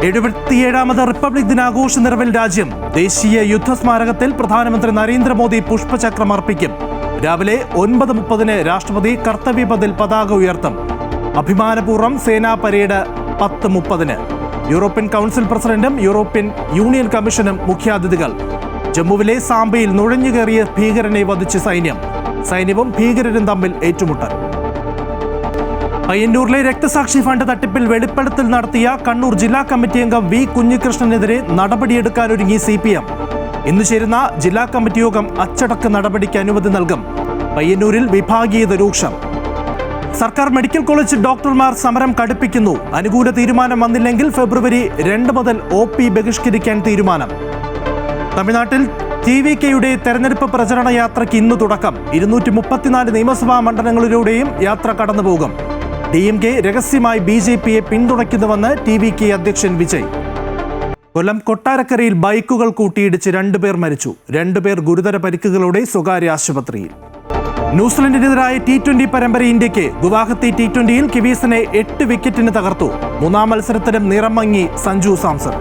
77ാമത് republic ദിനാഘോഷ നിറവിൽ രാജ്യം. ദേശീയ യുദ്ധസ്മാരകത്തിൽ പ്രധാനമന്ത്രി നരേന്ദ്രമോദി പുഷ്പചക്രം അർപ്പിക്കും. രാവിലെ 9:30 രാഷ്ട്രപതി കർത്തവ്യപഥിൽ പതാക ഉയർത്തും. അഭിമാനപൂർവ്വം സേനാ പരേഡ് 10:30. യൂറോപ്യൻ കൗൺസിൽ പ്രസിഡന്റും യൂറോപ്യൻ യൂണിയൻ കമ്മീഷനും മുഖ്യാതിഥികൾ. ജമ്മുവിലെ സാംബയിൽ നുഴഞ്ഞുകയറിയ ഭീകരനെ വധിച്ച് സൈന്യവും ഭീകരരും തമ്മിൽ ഏറ്റുമുട്ടൽ. പയ്യന്നൂരിലെ രക്തസാക്ഷി ഫണ്ട് തട്ടിപ്പിൽ വെളിപ്പെടുത്തൽ നടത്തിയ കണ്ണൂർ ജില്ലാ കമ്മിറ്റി അംഗം വി കുഞ്ഞികൃഷ്ണനെതിരെ നടപടിയെടുക്കാനൊരുങ്ങി CPM. ഇന്ന് ചേരുന്ന ജില്ലാ കമ്മിറ്റി യോഗം അച്ചടക്ക നടപടിക്ക് അനുമതി നൽകും. പയ്യന്നൂരിൽ വിഭാഗീയത രൂക്ഷം. സർക്കാർ മെഡിക്കൽ കോളേജ് ഡോക്ടർമാർ സമരം കടുപ്പിക്കുന്നു. അനുകൂല തീരുമാനം വന്നില്ലെങ്കിൽ ഫെബ്രുവരി 2 മുതൽ OP ബഹിഷ്കരിക്കാൻ തീരുമാനം. തമിഴ്നാട്ടിൽ TVKയുടെ തെരഞ്ഞെടുപ്പ് പ്രചരണ യാത്രയ്ക്ക് ഇന്ന് തുടക്കം. 234 നിയമസഭാ മണ്ഡലങ്ങളിലൂടെയും യാത്ര കടന്നുപോകും. DMK രഹസ്യമായി BJPയെ പിന്തുണയ്ക്കുന്നുവെന്ന് TVK അധ്യക്ഷൻ വിജയ്. കൊല്ലം കൊട്ടാരക്കരയിൽ ബൈക്കുകൾ കൂട്ടിയിടിച്ച് 2 പേർ മരിച്ചു. 2 പേർ ഗുരുതര പരിക്കുകളോടെ സ്വകാര്യ ആശുപത്രിയിൽ. ന്യൂസിലൻഡിനെതിരായ T20 പരമ്പര ഇന്ത്യക്ക്. ഗുവാഹത്തി T20യിൽ കിവീസിനെ 8 വിക്കറ്റിന് തകർത്തു. 3-ാം മത്സരത്തിലും നിറം മങ്ങി സഞ്ജു സാംസൺ.